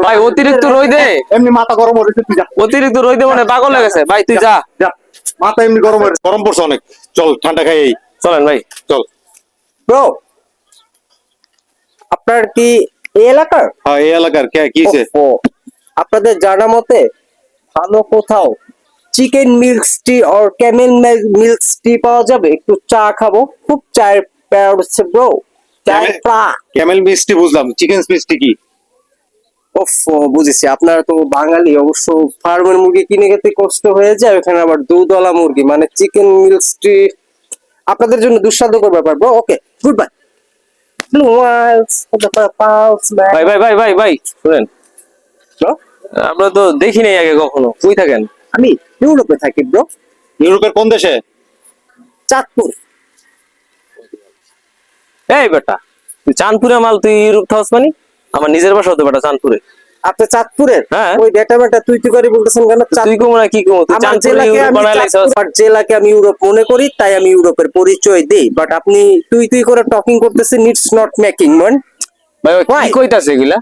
ভাই অতিরিক্ত রোদে এমনি মাথা গরম হয়েছে, তুই যা অতিরিক্ত রোদে মানে পাগল হয়ে গেছে ভাই, তুই যা। যা, মাথা এমনি গরম হয়েছে, গরম পড়ছে অনেক। চল ঠান্ডা খাই এই, চলেন ভাই। চল। ব্রো, আপনার কি এই এলাকার? হ্যাঁ এই এলাকার কে কি হইছে? ও, আপনাদের জানা মতে ভালো কোথাও চিকেন মিল্ক টি আর ক্যামেল মিল্ক টি পাওয়া যাবে? একটু চা খাবো, খুব চায়ের প্যারা হচ্ছে ব্রো, চায়ের পা। ক্যামেল মিষ্টি বুঝলাম, চিকেন মিষ্টি কি? ওফ, বুঝেছি, আপনারা তো বাঙালি, অবশ্য ফার্মের মুরগি কিনে খেতে কষ্ট হয়ে যায়, ওখানে আবার দুধওয়ালা মুরগি মানে চিকেন মিল্ক টি আপনাদের জন্য দুঃসাধ্যকর ব্যাপার ব্রো। ওকে, গুড বাই। ভাই ভাই ভাই ভাই ভাই শুনেন, আমরা তো দেখি নাই আগে কখনো, কই থাকেন? আমি ইউরোপে থাকি ব্রো, ইউরোপের কোন দেশে? চাঁদপুর। এই বেটা, তুই চাঁদপুরে মাল, তুই ইউরোপ থাকস মানে? আমার নিজের বাসা হতে বেটা চাঁদপুরে। আপনি চাঁদপুরের? হ্যাঁ। ওই বেটা বেটা তুই তুই করে বলতেছেন কেন? তুই কমো না কি কমো, তুই আমার চাঁদপুরে জেলাকে ইউরোপ আমি বানাই লাইছস। আমার জেলাকে আমি ইউরোপ মনে করি, তাই আমি ইউরোপের পরিচয় দেই, বাট আপনি তুই তুই করে টকিং করতেছেন, ইটস নট মেকিং মান। ভাই ওই Why? কি কইতাছে এগুলা?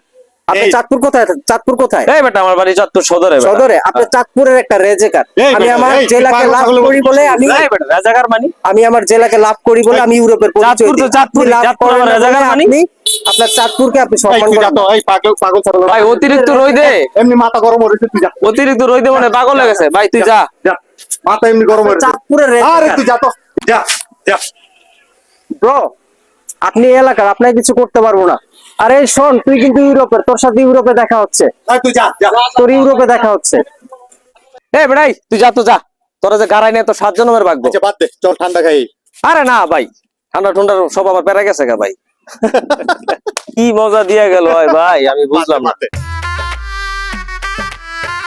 আপনি এই- চাঁদপুর কোথায়? চাঁদপুর কোথায়? এই বেটা আমার বাড়ি চাঁদপুর সদরে বেটা। সদরে? আপনি চাঁদপুরের একটা রেজেকার। এই আমি বেটা, আমার এই, তুই জেলাকে পাগল লাভ ছাগলের করি মতো বলে বলছিস। আমি এই বেটা রাজাকার মানি? আমি আমার জেলাকে লাভ করি বলে আমি ইউরোপের পরিচয় চাঁদপুর তো দিই। চাঁদপুর, আপনি লাভ চাঁদপুর করেন আমার না বলে রাজাকার মানি? আপনি আপনার চাঁদপুরকে আপনি এই, সম্মান তুই যা করেন তো, না। এই পাগল পাগল ছাগল। ভাই অতিরিক্ত রোদে এমনি মাথা গরম হয়েছে, তুই যা অতিরিক্ত রোদে মানে পাগল হয়ে গেছে ভাই, তুই যা। যা, মাথা এমনি গরম হয়েছে। চাঁদপুরের আরে রেজেকার তুই যা তো, যা যা। ব্রো, আপনি এই এলাকার, আপনাকে কিছু করতে পারবো না। আরে শোন, তুই কিন্তু ইউরোপের, তোর সাথে ইউরোপে দেখা হচ্ছে, এই, তুই যা যা। তোর ইউরোপে দেখা হচ্ছে। এই বেটাই তুই যা তো যা, তোরা যে গাড়াই নিয়ে তো 7 জনের ভাগবো। আচ্ছা বাদ দে, চল ঠান্ডা খাই এই। আরে না ভাই, ঠান্ডা ঠান্ডা সব আবার পেরা গেছে গা ভাই। কি মজা দিয়া গেল ভাই, আমি বুঝলাম না। বাদ দে।